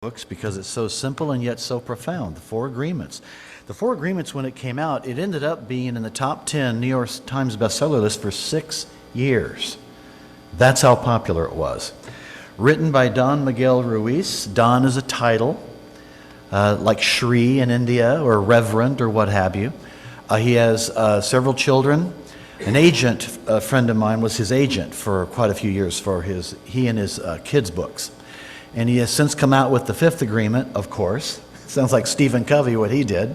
books because it's so simple and yet so profound. The Four Agreements. The Four Agreements, when it came out, it ended up being in the top 10 New York Times bestseller list for 6 years. That's how popular it was. Written by Don Miguel Ruiz. Don is a title, like Shri in India, or Reverend, or what have you. He has several children. An agent, a friend of mine, was his agent for quite a few years for he and his kids' books. And he has since come out with the Fifth Agreement, of course. Sounds like Stephen Covey, what he did.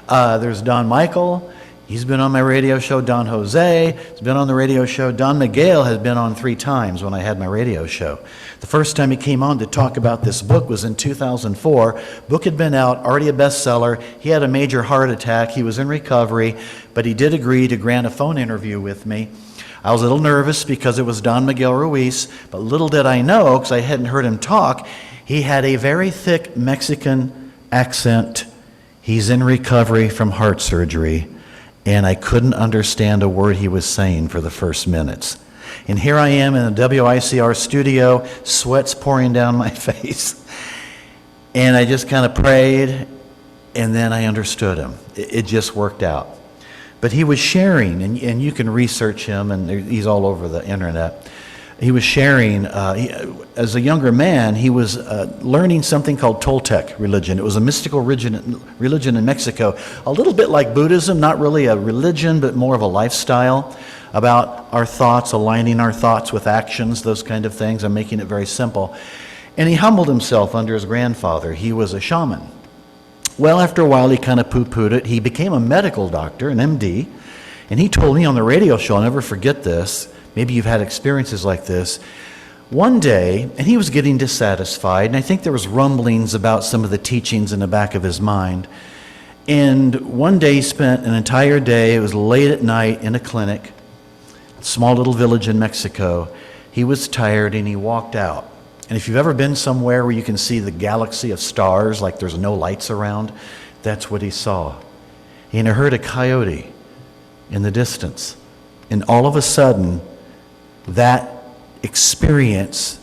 There's Don Michael. He's been on my radio show. Don Jose has been on the radio show. Don Miguel has been on 3 times when I had my radio show. The first time he came on to talk about this book was in 2004. Book had been out, already a bestseller. He had a major heart attack. He was in recovery, but he did agree to grant a phone interview with me. I was a little nervous because it was Don Miguel Ruiz, but little did I know, because I hadn't heard him talk, he had a very thick Mexican accent. He's in recovery from heart surgery, and I couldn't understand a word he was saying for the first minutes. And here I am in the WICR studio, sweat's pouring down my face. And I just kind of prayed, and then I understood him. It just worked out. But he was sharing, and you can research him, and he's all over the internet. He was sharing, as a younger man, he was learning something called Toltec religion. It was a mystical religion in Mexico, a little bit like Buddhism, not really a religion, but more of a lifestyle about our thoughts, aligning our thoughts with actions, those kind of things. I'm making it very simple. And he humbled himself under his grandfather. He was a shaman. Well, after a while, he kind of poo-pooed it. He became a medical doctor, an MD, and he told me on the radio show, I'll never forget this, maybe you've had experiences like this. One day, and he was getting dissatisfied, and I think there was rumblings about some of the teachings in the back of his mind. And one day he spent an entire day, it was late at night, in a clinic, small little village in Mexico. He was tired and he walked out. And if you've ever been somewhere where you can see the galaxy of stars, like there's no lights around, that's what he saw. And he heard a coyote in the distance. And all of a sudden, that experience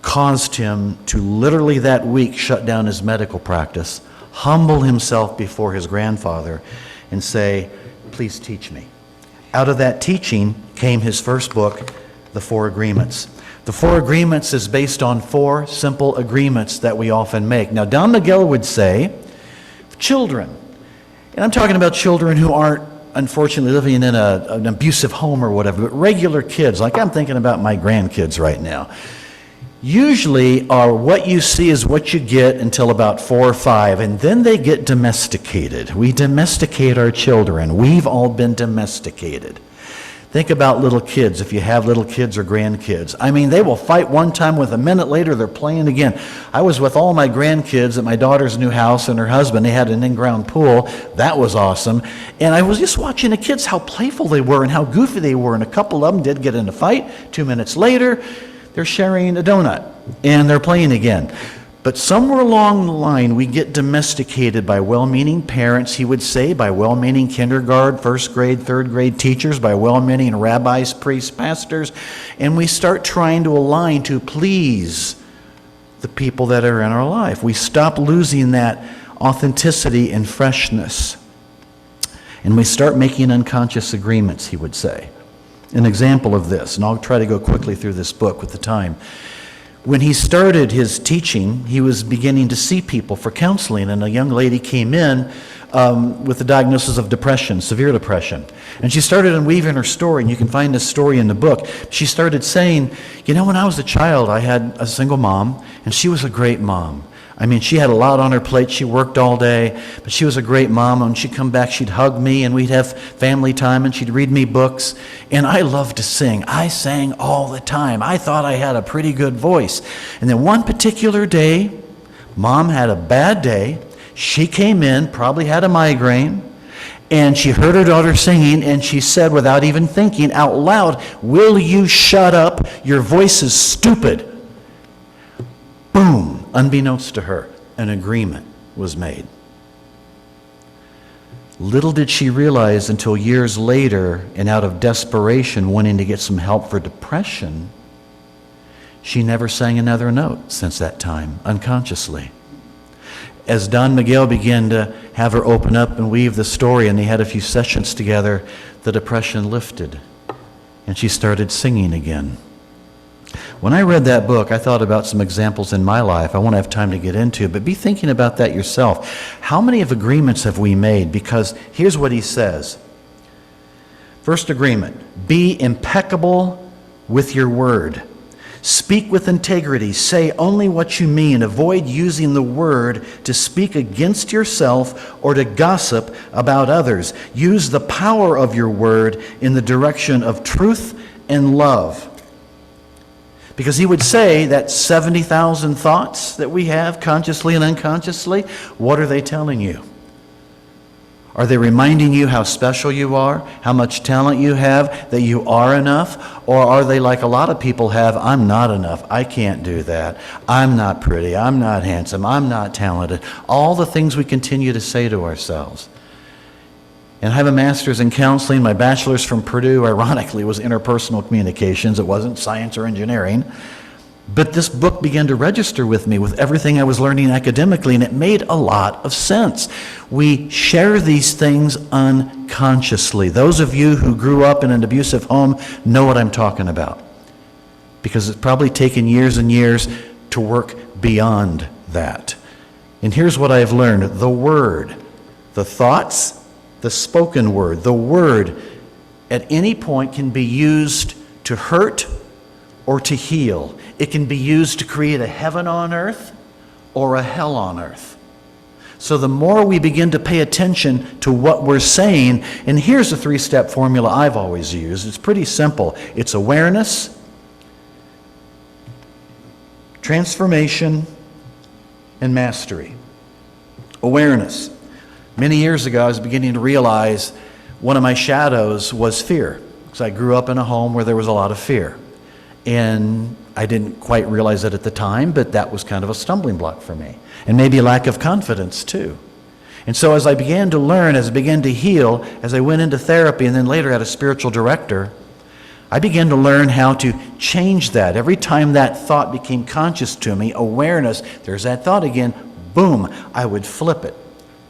caused him to literally that week shut down his medical practice, humble himself before his grandfather, and say, please teach me. Out of that teaching came his first book, The Four Agreements. The Four Agreements is based on 4 simple agreements that we often make. Now, Don Miguel would say, children, and I'm talking about children who aren't unfortunately living in an abusive home or whatever, but regular kids, like I'm thinking about my grandkids right now, usually what you see is what you get until about 4 or 5, and then they get domesticated. We domesticate our children. We've all been domesticated. Think about little kids, if you have little kids or grandkids. I mean, they will fight one time, with a minute later they're playing again. I was with all my grandkids at my daughter's new house and her husband. They had an in-ground pool. That was awesome. And I was just watching the kids, how playful they were and how goofy they were. And a couple of them did get in a fight. 2 minutes later, they're sharing a donut and they're playing again. But somewhere along the line, we get domesticated by well-meaning parents, he would say, by well-meaning kindergarten, first grade, third grade teachers, by well-meaning rabbis, priests, pastors, and we start trying to align to please the people that are in our life. We stop losing that authenticity and freshness, and we start making unconscious agreements, he would say. An example of this, and I'll try to go quickly through this book with the time. When he started his teaching, he was beginning to see people for counseling, and a young lady came in with the diagnosis of depression, severe depression. And she started unweaving her story, and you can find this story in the book. She started saying, you know, when I was a child, I had a single mom, and she was a great mom. I mean, she had a lot on her plate. She worked all day, but she was a great mom. When she'd come back, she'd hug me, and we'd have family time, and she'd read me books. And I loved to sing. I sang all the time. I thought I had a pretty good voice. And then one particular day, Mom had a bad day. She came in, probably had a migraine, and she heard her daughter singing, and she said, without even thinking out loud, "Will you shut up? Your voice is stupid." Boom. Unbeknownst to her, an agreement was made. Little did she realize until years later, and out of desperation, wanting to get some help for depression, she never sang another note since that time, unconsciously. as Don Miguel began to have her open up and weave the story, and they had a few sessions together, the depression lifted, and she started singing again. When I read that book, I thought about some examples in my life I won't have time to get into, but be thinking about that yourself. How many of agreements have we made? Because here's what he says. First agreement, be impeccable with your word. Speak with integrity. Say only what you mean. Avoid using the word to speak against yourself or to gossip about others. Use the power of your word in the direction of truth and love. Because he would say that 70,000 thoughts that we have consciously and unconsciously, what are they telling you? Are they reminding you how special you are, how much talent you have, that you are enough? Or are they like a lot of people have, I'm not enough, I can't do that, I'm not pretty, I'm not handsome, I'm not talented. All the things we continue to say to ourselves. And I have a master's in counseling. My bachelor's from Purdue, ironically, was interpersonal communications. It wasn't science or engineering. But this book began to register with me with everything I was learning academically, and it made a lot of sense. We share these things unconsciously. Those of you who grew up in an abusive home know what I'm talking about, because it's probably taken years and years to work beyond that. And here's what I've learned. The word, the thoughts, the spoken word, the word at any point can be used to hurt or to heal. It can be used to create a heaven on earth or a hell on earth. So the more we begin to pay attention to what we're saying, and here's a 3-step formula I've always used. It's pretty simple. It's awareness, transformation, and mastery. Awareness. Many years ago, I was beginning to realize one of my shadows was fear, because I grew up in a home where there was a lot of fear. And I didn't quite realize it at the time, but that was kind of a stumbling block for me. And maybe a lack of confidence, too. And so as I began to learn, as I began to heal, as I went into therapy and then later had a spiritual director, I began to learn how to change that. Every time that thought became conscious to me, awareness, there's that thought again, boom, I would flip it.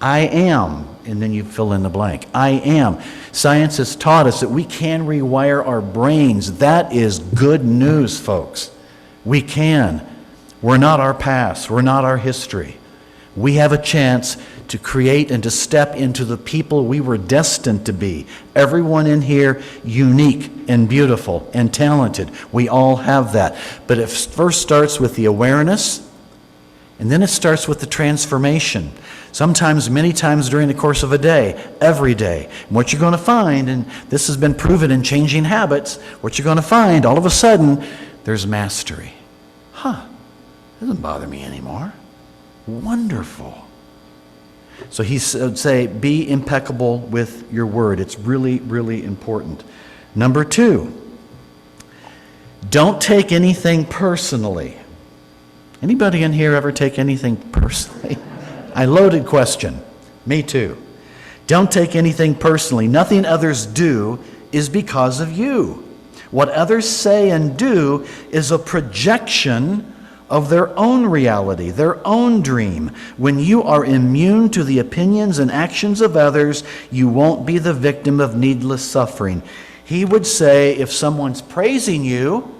I am, and then you fill in the blank. I am. Science has taught us that we can rewire our brains. That is good news, folks. We can. We're not our past. We're not our history. We have a chance to create and to step into the people we were destined to be. Everyone in here, unique and beautiful and talented. We all have that. But it first starts with the awareness, and then it starts with the transformation. Sometimes, many times during the course of a day, every day. And what you're going to find, and this has been proven in changing habits, what you're going to find, all of a sudden, there's mastery. Doesn't bother me anymore. Wonderful. So he would say, be impeccable with your word. It's really, really important. Number 2, don't take anything personally. Anybody in here ever take anything personally? A loaded question. Me too. Don't take anything personally. Nothing others do is because of you. What others say and do is a projection of their own reality, their own dream. When you are immune to the opinions and actions of others, you won't be the victim of needless suffering. He would say, if someone's praising you,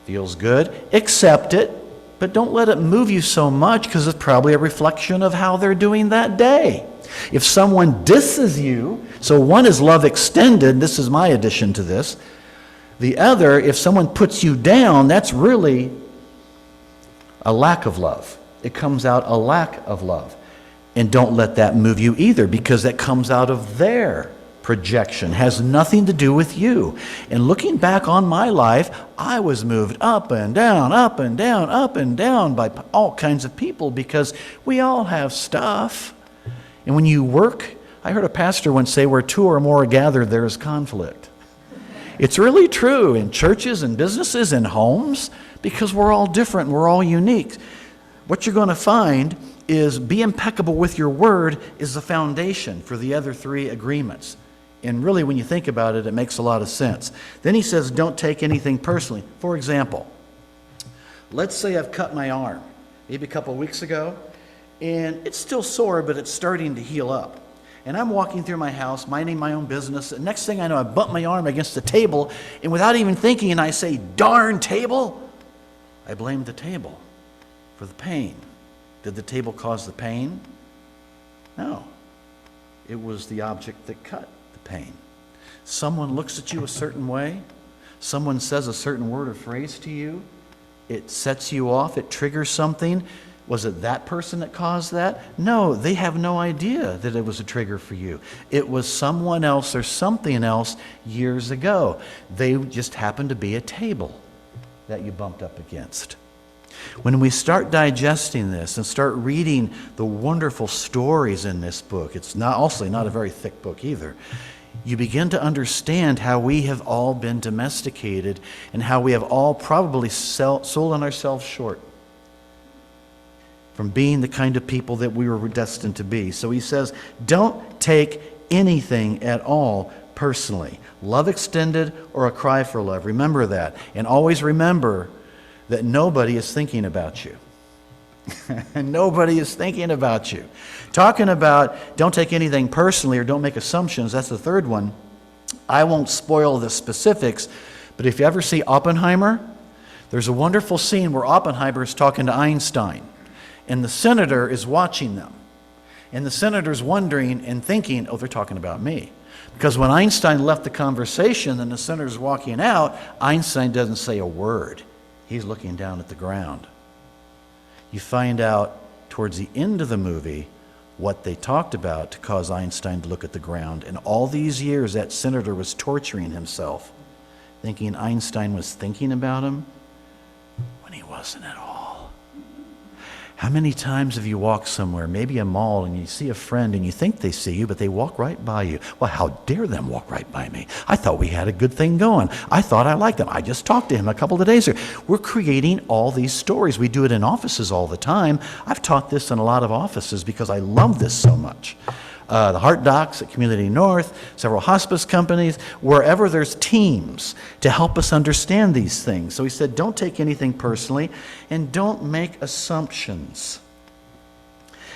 feels good, accept it, but don't let it move you so much, because it's probably a reflection of how they're doing that day. If someone disses you, so one is love extended, this is my addition to this. The other, if someone puts you down, that's really a lack of love. It comes out a lack of love. And don't let that move you either, because that comes out of their projection, has nothing to do with you. And looking back on my life, I was moved up and down, up and down, up and down by all kinds of people, because we all have stuff. And when you work, I heard a pastor once say, where 2 or more are gathered, there is conflict. It's really true in churches and businesses and homes, because we're all different and we're all unique. What you're going to find is be impeccable with your word is the foundation for the other 3 agreements. And really, when you think about it, it makes a lot of sense. Then he says, don't take anything personally. For example, let's say I've cut my arm maybe a couple of weeks ago, and it's still sore, but it's starting to heal up. And I'm walking through my house, minding my own business, and next thing I know, I bump my arm against the table, and without even thinking, and I say, "Darn table!" I blame the table for the pain. Did the table cause the pain? No. It was the object that cut the pain. Someone looks at you a certain way, someone says a certain word or phrase to you, it sets you off, it triggers something. Was it that person that caused that? No, they have no idea that it was a trigger for you. It was someone else or something else years ago. They just happened to be a table that you bumped up against. When we start digesting this and start reading the wonderful stories in this book, it's also not a very thick book either, you begin to understand how we have all been domesticated and how we have all probably sold ourselves short from being the kind of people that we were destined to be. So he says, don't take anything at all personally. Love extended or a cry for love. Remember that. And always remember that nobody is thinking about you. Nobody is thinking about you. Talking about don't take anything personally or don't make assumptions, that's the third one. I won't spoil the specifics, but if you ever see Oppenheimer, there's a wonderful scene where Oppenheimer is talking to Einstein. And the senator is watching them. And the senator's wondering and thinking, oh, they're talking about me. Because when Einstein left the conversation and the senator's walking out, Einstein doesn't say a word. He's looking down at the ground. You find out towards the end of the movie what they talked about to cause Einstein to look at the ground. And all these years, that senator was torturing himself, thinking Einstein was thinking about him when he wasn't at all. How many times have you walked somewhere, maybe a mall, and you see a friend and you think they see you, but they walk right by you? Well, how dare them walk right by me? I thought we had a good thing going. I thought I liked them. I just talked to him a couple of days ago. We're creating all these stories. We do it in offices all the time. I've taught this in a lot of offices because I love this so much. The Heart Docs at Community North, several hospice companies, wherever there's teams to help us understand these things. So he said, don't take anything personally and don't make assumptions.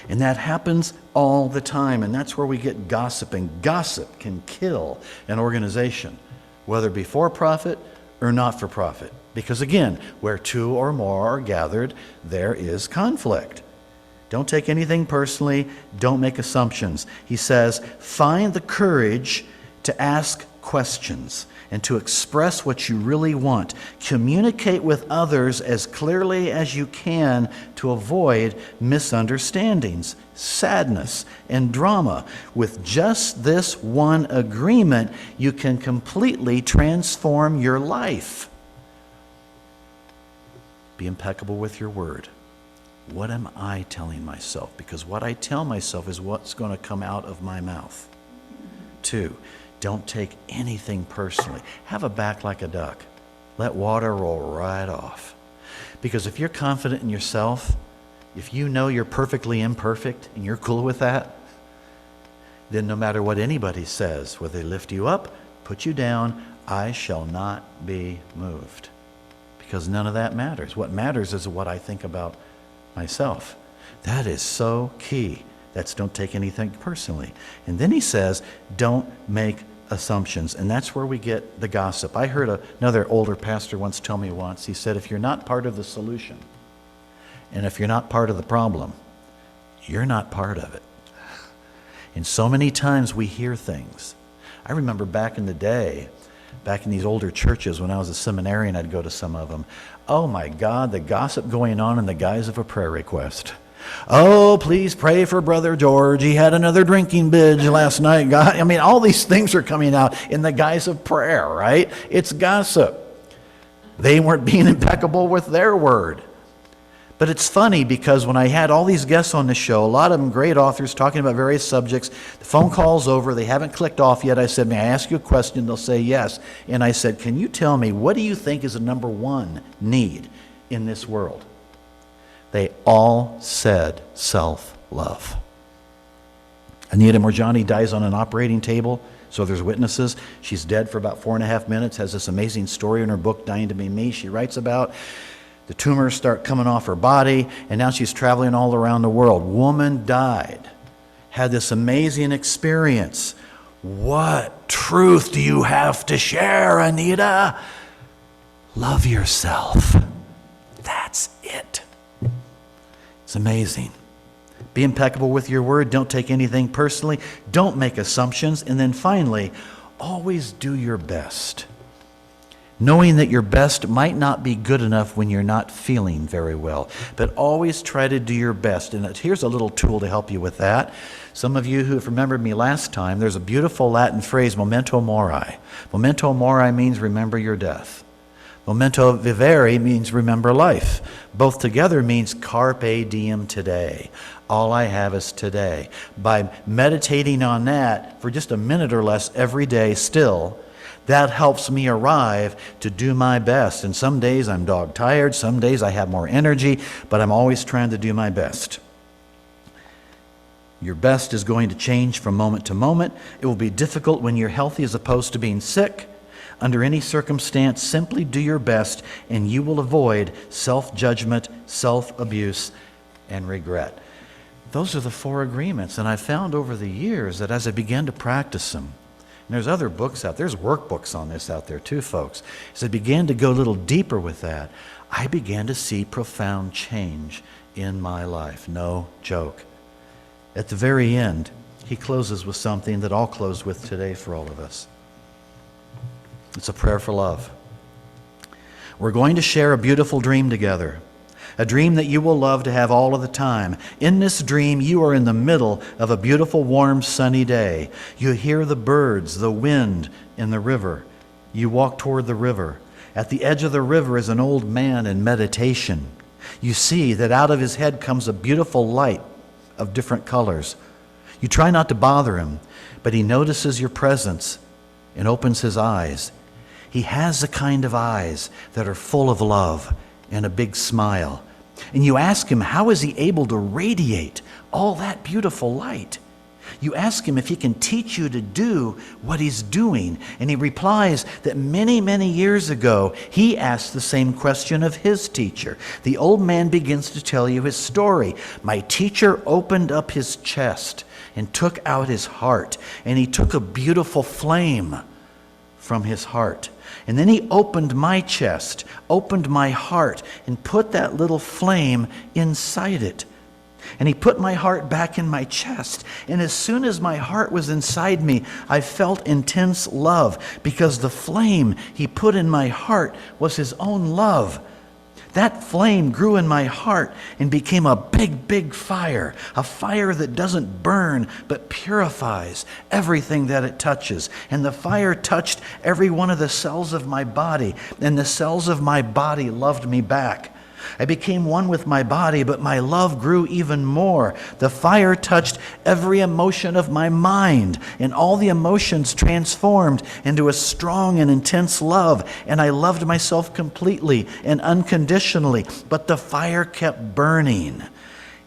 And that happens all the time, and that's where we get gossiping. Gossip can kill an organization, whether it be for profit or not for profit. Because again, where two or more are gathered, there is conflict. Don't take anything personally. Don't make assumptions. He says, find the courage to ask questions and to express what you really want. Communicate with others as clearly as you can to avoid misunderstandings, sadness, and drama. With just this one agreement, you can completely transform your life. Be impeccable with your word. What am I telling myself? Because what I tell myself is what's going to come out of my mouth. 2, don't take anything personally. Have a back like a duck. Let water roll right off. Because if you're confident in yourself, if you know you're perfectly imperfect and you're cool with that, then no matter what anybody says, whether they lift you up, put you down, I shall not be moved. Because none of that matters. What matters is what I think about myself. That is so key. That's don't take anything personally. And then he says, don't make assumptions. And that's where we get the gossip. I heard another older pastor once tell me once, he said, if you're not part of the solution, and if you're not part of the problem, you're not part of it. And so many times we hear things. I remember back in the day, back in these older churches when I was a seminarian, I'd go to some of them. Oh my God, the gossip going on in the guise of a prayer request. Oh, please pray for Brother George. He had another drinking binge last night. God, I mean, all these things are coming out in the guise of prayer, right? It's gossip. They weren't being impeccable with their word. But it's funny because when I had all these guests on the show, a lot of them great authors talking about various subjects, the phone call's over, they haven't clicked off yet. I said, may I ask you a question? They'll say yes. And I said, can you tell me, what do you think is the number one need in this world? They all said self-love. Anita Morjani dies on an operating table, so there's witnesses. She's dead for about 4.5 minutes, has this amazing story in her book, Dying to Be Me, she writes about. The tumors start coming off her body, and now she's traveling all around the world. Woman died, had this amazing experience. What truth do you have to share, Anita? Love yourself. That's it. It's amazing. Be impeccable with your word. Don't take anything personally. Don't make assumptions. And then finally, always do your best. Knowing that your best might not be good enough when you're not feeling very well. But always try to do your best. And here's a little tool to help you with that. Some of you who have remembered me last time, there's a beautiful Latin phrase, memento mori. Memento mori means remember your death. Memento vivere means remember life. Both together means carpe diem today. All I have is today. By meditating on that for just a minute or less every day still, that helps me arrive to do my best. And some days I'm dog tired, some days I have more energy, but I'm always trying to do my best. Your best is going to change from moment to moment. It will be difficult when you're healthy as opposed to being sick. Under any circumstance, simply do your best, and you will avoid self-judgment, self-abuse, and regret. Those are the 4 agreements, and I found over the years that as I began to practice them, and there's other books out there, there's workbooks on this out there too, folks. As I began to go a little deeper with that, I began to see profound change in my life. No joke. At the very end, he closes with something that I'll close with today for all of us. It's a prayer for love. We're going to share a beautiful dream together, a dream that you will love to have all of the time. In this dream, you are in the middle of a beautiful, warm, sunny day. You hear the birds, the wind in the river. You walk toward the river. At the edge of the river is an old man in meditation. You see that out of his head comes a beautiful light of different colors. You try not to bother him, but he notices your presence and opens his eyes. He has the kind of eyes that are full of love and a big smile. And you ask him, how is he able to radiate all that beautiful light? You ask him if he can teach you to do what he's doing. And he replies that many, many years ago, he asked the same question of his teacher. The old man begins to tell you his story. My teacher opened up his chest and took out his heart. And he took a beautiful flame from his heart. And then he opened my chest, opened my heart, and put that little flame inside it. And he put my heart back in my chest. And as soon as my heart was inside me, I felt intense love, because the flame he put in my heart was his own love. That flame grew in my heart and became a big, big fire, a fire that doesn't burn but purifies everything that it touches. And the fire touched every one of the cells of my body, and the cells of my body loved me back. I became one with my body, but my love grew even more. The fire touched every emotion of my mind, and all the emotions transformed into a strong and intense love, and I loved myself completely and unconditionally. But the fire kept burning,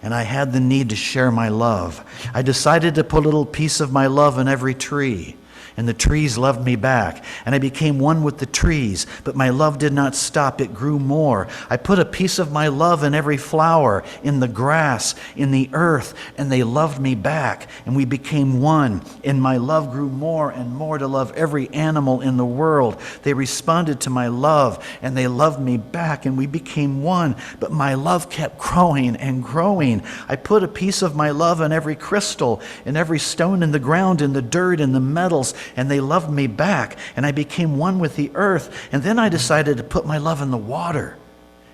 and I had the need to share my love. I decided to put a little piece of my love in every tree. And the trees loved me back, and I became one with the trees. But my love did not stop, it grew more. I put a piece of my love in every flower, in the grass, in the earth, and they loved me back. And we became one, and my love grew more and more to love every animal in the world. They responded to my love, and they loved me back, and we became one. But my love kept growing and growing. I put a piece of my love in every crystal, in every stone in the ground, in the dirt, in the metals, and they loved me back, and I became one with the earth. And then I decided to put my love in the water,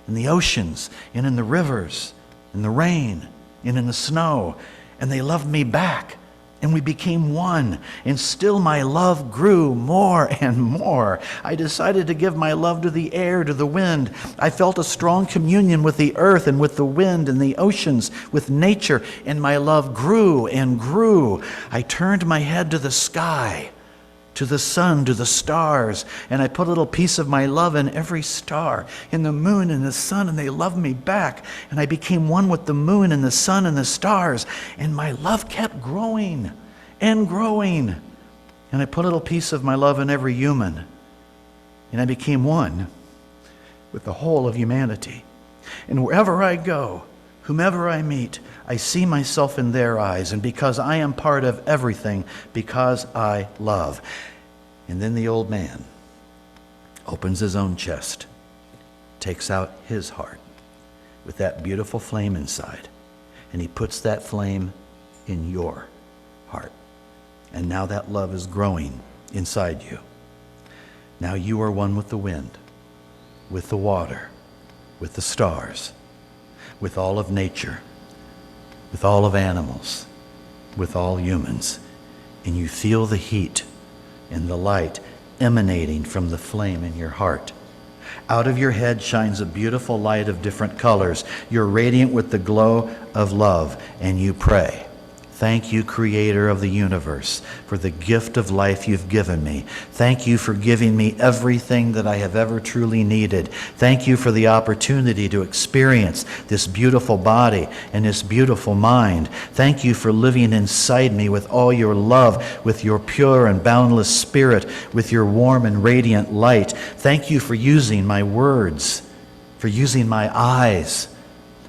in the oceans, and in the rivers, in the rain, and in the snow, and they loved me back, and we became one. And still my love grew more and more. I decided to give my love to the air, to the wind. I felt a strong communion with the earth and with the wind and the oceans, with nature, and my love grew and grew. I turned my head to the sky, to the sun, to the stars, and I put a little piece of my love in every star, in the moon and the sun, and they loved me back, and I became one with the moon and the sun and the stars, and my love kept growing and growing. And I put a little piece of my love in every human, and I became one with the whole of humanity. And wherever I go, whomever I meet, I see myself in their eyes, and because I am part of everything, because I love. And then the old man opens his own chest, takes out his heart with that beautiful flame inside, and he puts that flame in your heart. And now that love is growing inside you. Now you are one with the wind, with the water, with the stars, with all of nature, with all of animals, with all humans. And you feel the heat and the light emanating from the flame in your heart. Out of your head shines a beautiful light of different colors. You're radiant with the glow of love, and you pray. Thank you, Creator of the universe, for the gift of life you've given me. Thank you for giving me everything that I have ever truly needed. Thank you for the opportunity to experience this beautiful body and this beautiful mind. Thank you for living inside me with all your love, with your pure and boundless spirit, with your warm and radiant light. Thank you for using my words, for using my eyes,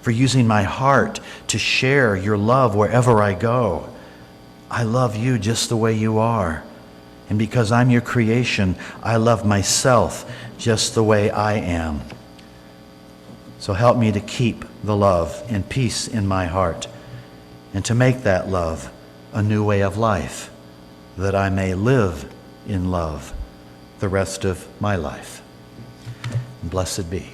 for using my heart to share your love wherever I go. I love you just the way you are. And because I'm your creation, I love myself just the way I am. So help me to keep the love and peace in my heart, and to make that love a new way of life, that I may live in love the rest of my life. And blessed be